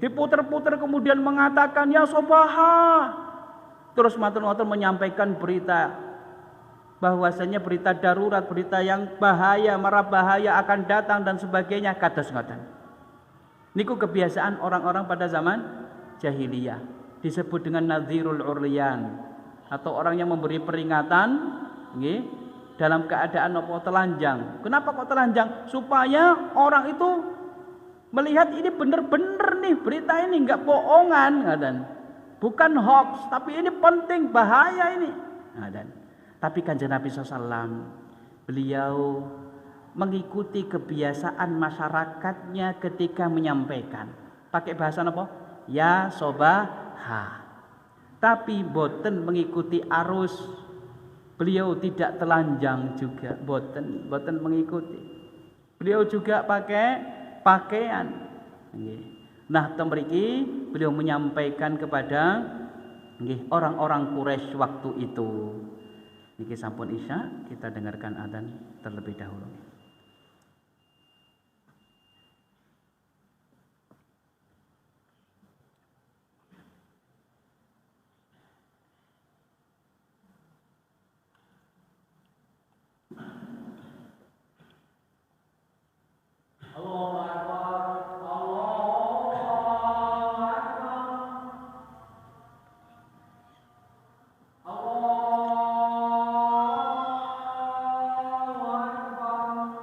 diputer-puter, kemudian mengatakan, ya sobaha. Terus manten ngoten menyampaikan berita bahwasanya berita darurat, berita yang bahaya, mara bahaya akan datang dan sebagainya, kados ngoten. Niku kebiasaan orang-orang pada zaman jahiliyah, disebut dengan nadhirul uryan, atau orang yang memberi peringatan nggih, dalam keadaan apa telanjang. Kenapa kok telanjang? Supaya orang itu melihat ini benar-benar nih berita ini enggak bohongan, ngaten. Bukan hoax, tapi ini penting, bahaya ini. Ngaten. Tapi Kanjeng Nabi SAW beliau mengikuti kebiasaan masyarakatnya ketika menyampaikan. Pakai bahasa apa? Ya sobaha. Tapi boten mengikuti arus. Beliau tidak telanjang juga, boten mengikuti. Beliau juga pakai pakaian. Nah, temriki beliau menyampaikan kepada orang-orang Quraisy waktu itu. Niki sampun Isya, kita dengarkan adzan terlebih dahulu. Allahu Akbar, Allahu Akbar, Allahu Akbar.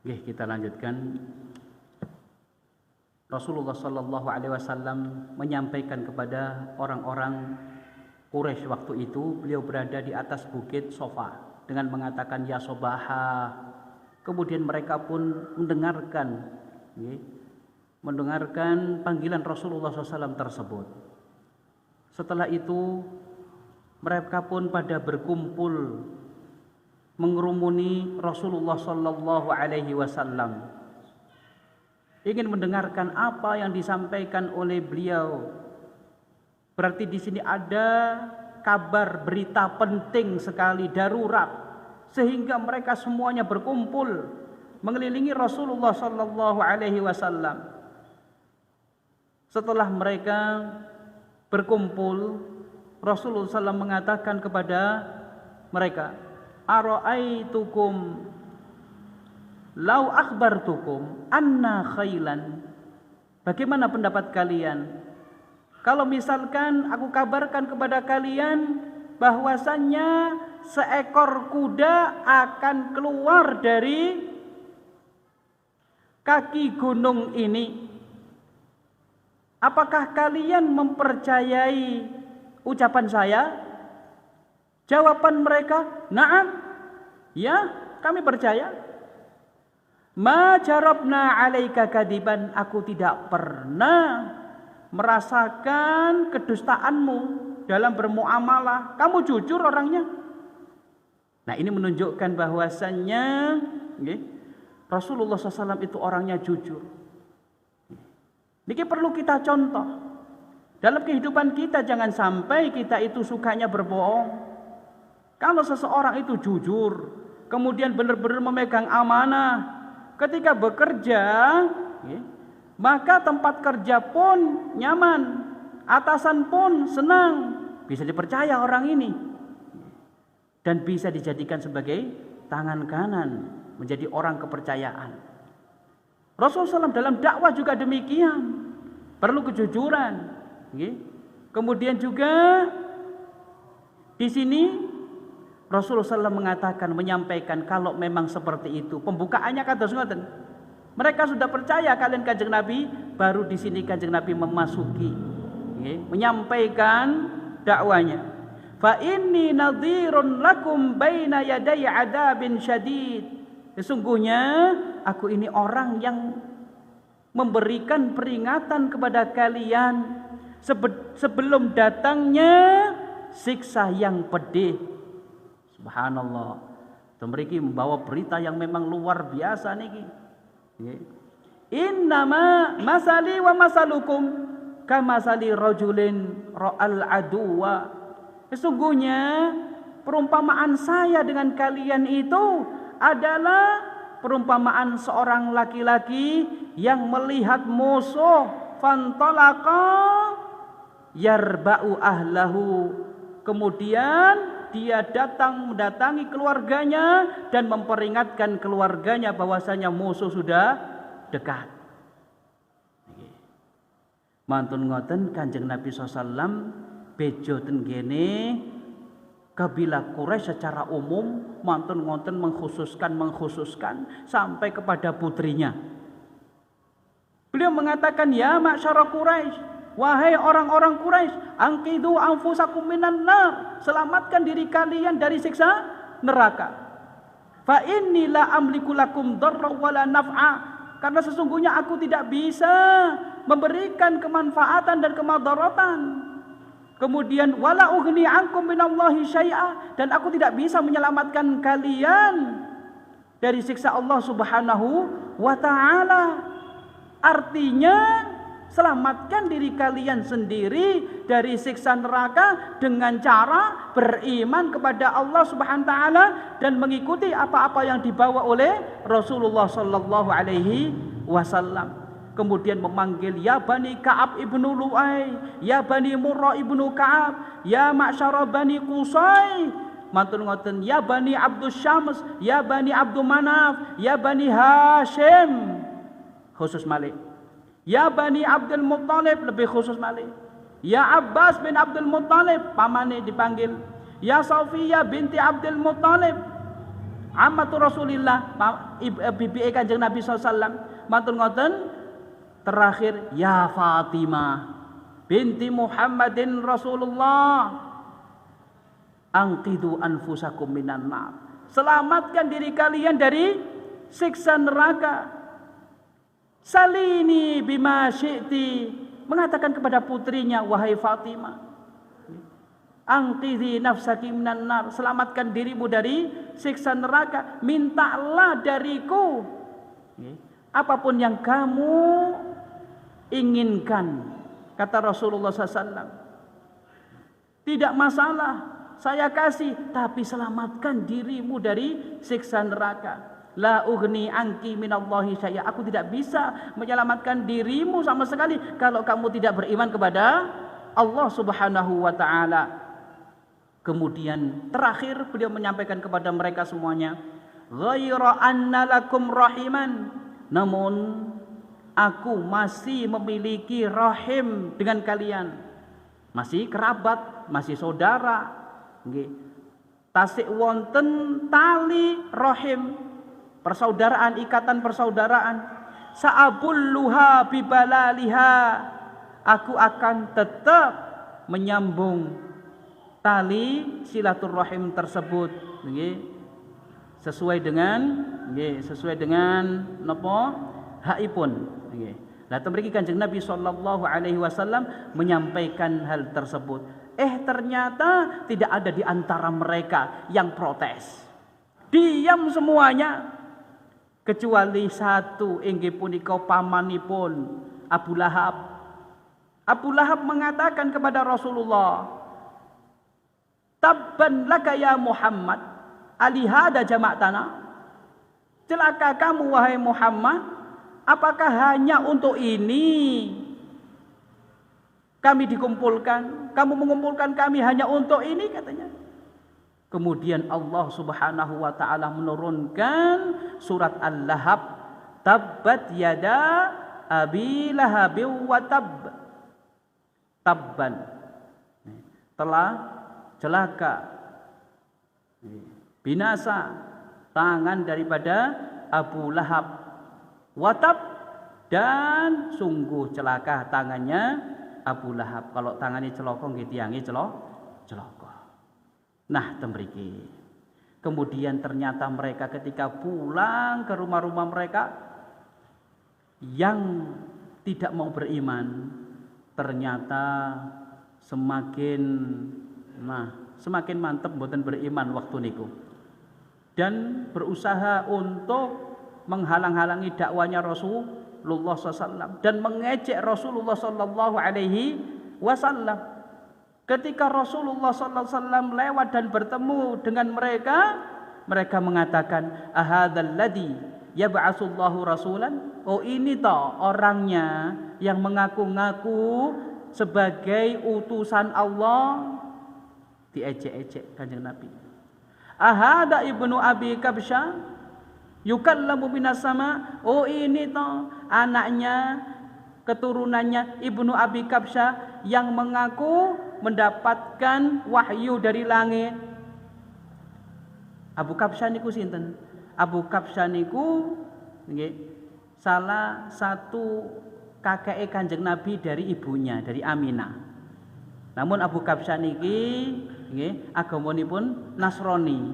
Oke, kita lanjutkan. Rasulullah sallallahu alaihi wasallam menyampaikan kepada orang-orang Quraisy waktu itu, beliau berada di atas bukit Sofa dengan mengatakan ya Sobaha. Kemudian mereka pun mendengarkan panggilan Rasulullah SAW tersebut. Setelah itu mereka pun pada berkumpul mengerumuni Rasulullah sallallahu alaihi wasallam, ingin mendengarkan apa yang disampaikan oleh beliau. Berarti di sini ada kabar berita penting sekali, darurat, sehingga mereka semuanya berkumpul mengelilingi Rasulullah sallallahu alaihi wasallam. Setelah mereka berkumpul, Rasulullah SAW mengatakan kepada mereka, "Ara'aitukum lau akhbartukum anna khailan." Bagaimana pendapat kalian kalau misalkan aku kabarkan kepada kalian bahwasannya seekor kuda akan keluar dari kaki gunung ini? Apakah kalian mempercayai ucapan saya? Jawaban mereka, "Na'am." Ya, kami percaya. Ma jarabna 'alaika kadiban, aku tidak pernah merasakan kedustaanmu dalam bermuamalah. Kamu jujur orangnya. Nah, ini menunjukkan bahwasannya Rasulullah SAW itu orangnya jujur. Ini perlu kita contoh. Dalam kehidupan kita jangan sampai kita itu sukanya berbohong. Kalau seseorang itu jujur, kemudian benar-benar memegang amanah, ketika bekerja, maka tempat kerja pun nyaman, atasan pun senang, bisa dipercaya orang ini, dan bisa dijadikan sebagai tangan kanan, menjadi orang kepercayaan. Rasulullah SAW dalam dakwah juga demikian, perlu kejujuran. Kemudian juga di sini Rasulullah SAW mengatakan, menyampaikan kalau memang seperti itu, pembukaannya kata ngoten. Mereka sudah percaya kalian Kanjeng Nabi, baru di sini Kanjeng Nabi memasuki, menyampaikan dakwanya. Fa inni nadhirun lakum baina yaday adzabin syadid. Sesungguhnya aku ini orang yang memberikan peringatan kepada kalian sebelum datangnya siksa yang pedih. Subhanallah. Mereka membawa berita yang memang luar biasa niki. Innama masali wa masalukum kamasali rajulin ra'al aduwa. Sesungguhnya perumpamaan saya dengan kalian itu adalah perumpamaan seorang laki-laki yang melihat musuh, fantalaqa yarba'u ahlahu, kemudian dia mendatangi keluarganya dan memperingatkan keluarganya bahwasanya musuh sudah dekat. Mantun ngoten Kanjeng Nabi SAW bejo tenggene kabilah Quraisy secara umum, mantun ngoten mengkhususkan sampai kepada putrinya. Beliau mengatakan, ya ma'syara Quraisy, wahai orang-orang Quraisy, angkidu anfusakum minan nar, selamatkan diri kalian dari siksa neraka. Fa inni la amliku lakum darra wala naf'a, karena sesungguhnya aku tidak bisa memberikan kemanfaatan dan kemadaratan. Kemudian wala ughni ankum minallahi syai'a, dan aku tidak bisa menyelamatkan kalian dari siksa Allah Subhanahu wa taala. Artinya selamatkan diri kalian sendiri dari siksa neraka dengan cara beriman kepada Allah Subhanahu wa taala dan mengikuti apa-apa yang dibawa oleh Rasulullah sallallahu alaihi wasallam. Kemudian memanggil ya Bani Ka'ab ibnu Lu'ay, ya Bani Murrah ibnu Ka'ab, ya Ma'syara Bani Qusay, mantun ngoten, ya Bani Abdus Syams, ya Bani Abdul Manaf, ya Bani Hashim, khusus malik, ya Bani Abdul Muttalib, lebih khusus malik, ya Abbas bin Abdul Muttalib, pamane dipanggil, ya Safiyah binti Abdul Muttalib, Ammatu Rasulillah, bibi Kanjeng Nabi sallallahu matur ngoten terakhir ya Fatimah binti Muhammadin Rasulullah angqidu anfusakum minan nar. Selamatkan diri kalian dari siksa neraka. Salini bima syi'ti, mengatakan kepada putrinya, wahai Fatimah, angqidhi nafsaki minan nar, selamatkan dirimu dari siksa neraka, mintalah dariku apapun yang kamu inginkan. Kata Rasulullah SAW, tidak masalah, saya kasih, tapi selamatkan dirimu dari siksa neraka. La ughni anki minallahi syai'a, aku tidak bisa menyelamatkan dirimu sama sekali kalau kamu tidak beriman kepada Allah Subhanahu wa taala. Kemudian terakhir beliau menyampaikan kepada mereka semuanya, ghaira anna lakum rahiman, namun aku masih memiliki rahim dengan kalian, masih kerabat, masih saudara. Tasik wonten tali rahim, persaudaraan, ikatan persaudaraan. Sa'abulluha bibalaliha, aku akan tetap menyambung tali silaturahim tersebut sesuai dengan napa haipun. Nah, mriki Kanjeng Nabi sallallahu alaihi wasallam menyampaikan hal tersebut. Ternyata tidak ada di antara mereka yang protes. Diam semuanya kecuali satu, inggih punika pamanipun Abu Lahab. Abu Lahab mengatakan kepada Rasulullah, tabban laka ya Muhammad, alihada jama'tana, celaka kamu wahai Muhammad, apakah hanya untuk ini kami dikumpulkan? Kamu mengumpulkan kami hanya untuk ini, katanya. Kemudian Allah Subhanahu wa taala menurunkan surat Al-Lahab, tabbat yada abi lahabin wa tabb. Tabban, telah celaka, binasa tangan daripada Abu Lahab, watab, dan sungguh celaka tangannya Abu Lahab. Kalau tangannya celoko nggih tiange celoko. Nah, temriki. Kemudian ternyata mereka ketika pulang ke rumah-rumah mereka yang tidak mau beriman, ternyata semakin mantep mboten beriman waktu niku. Dan berusaha untuk menghalang-halangi dakwanya Rasulullah SAW dan mengejek Rasulullah Sallallahu Alaihi Wasallam. Ketika Rasulullah Sallallahu Alaihi Wasallam lewat dan bertemu dengan mereka, mereka mengatakan, ahadzal ladzi yab'atsullahu rasulan. Oh, ini toh orangnya yang mengaku-ngaku sebagai utusan Allah. Diejek-ejek Kanjeng Nabi. Ahada ibnu Abi Kabsha yukallamu minas sama. Oh, ini toh anaknya, keturunannya Ibnu Abi Kabsha yang mengaku mendapatkan wahyu dari langit. Abu Kabsha niku sinten? Abu Kabsha niku nggih salah satu kakek Kanjeng Nabi dari ibunya, dari Aminah. Namun Abu Kabsha niki nggih agamanipun Nasrani.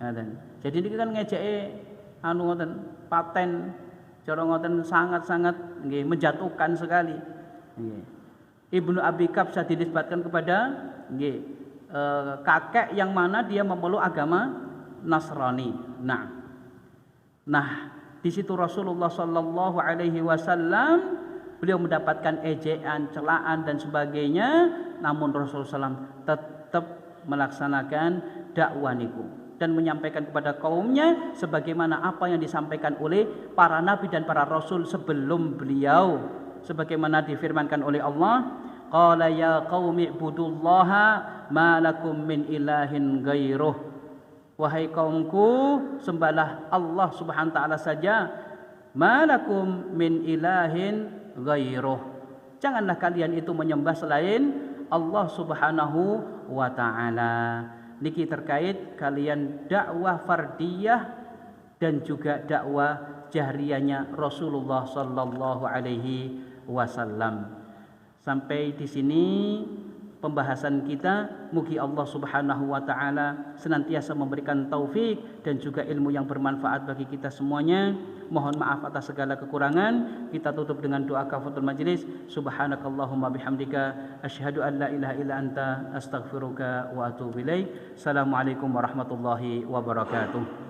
Ngoten. Jadi niki kan ngejeke anu ngoten, paten cara ngoten sangat-sangat nggih menjatuhkan sekali. Nggih. Ibnu Abi Kabsha dinisbatkan kepada nggih kakek yang mana dia memeluk agama Nasrani. Nah, di situ Rasulullah Sallallahu Alaihi Wasallam beliau mendapatkan ejekan, celaan dan sebagainya. Namun Rasulullah SAW tetap melaksanakan dakwah niku dan menyampaikan kepada kaumnya sebagaimana apa yang disampaikan oleh para nabi dan para rasul sebelum beliau, sebagaimana difirmankan oleh Allah, qala ya qaumi ibudullaha ma lakum min ilahin ghairuh. Wahai kaumku, sembahlah Allah Subhanahu wa taala saja, ma lakum min ilahin ghairuh. Janganlah kalian itu menyembah selain Allah Subhanahu wa taala. niki terkait kalian dakwah fardiyah dan juga dakwah jahriyahnya Rasulullah sallallahu alaihi wasallam. Sampai di sini pembahasan kita. Mugi Allah Subhanahu wa taala senantiasa memberikan taufik dan juga ilmu yang bermanfaat bagi kita semuanya. Mohon maaf atas segala kekurangan. Kita tutup dengan doa kafaratul majelis. Subhanakallahumma bihamdika asyhadu an la ilaha illa anta astaghfiruka wa atubu ilaik. Assalamualaikum warahmatullahi wabarakatuh.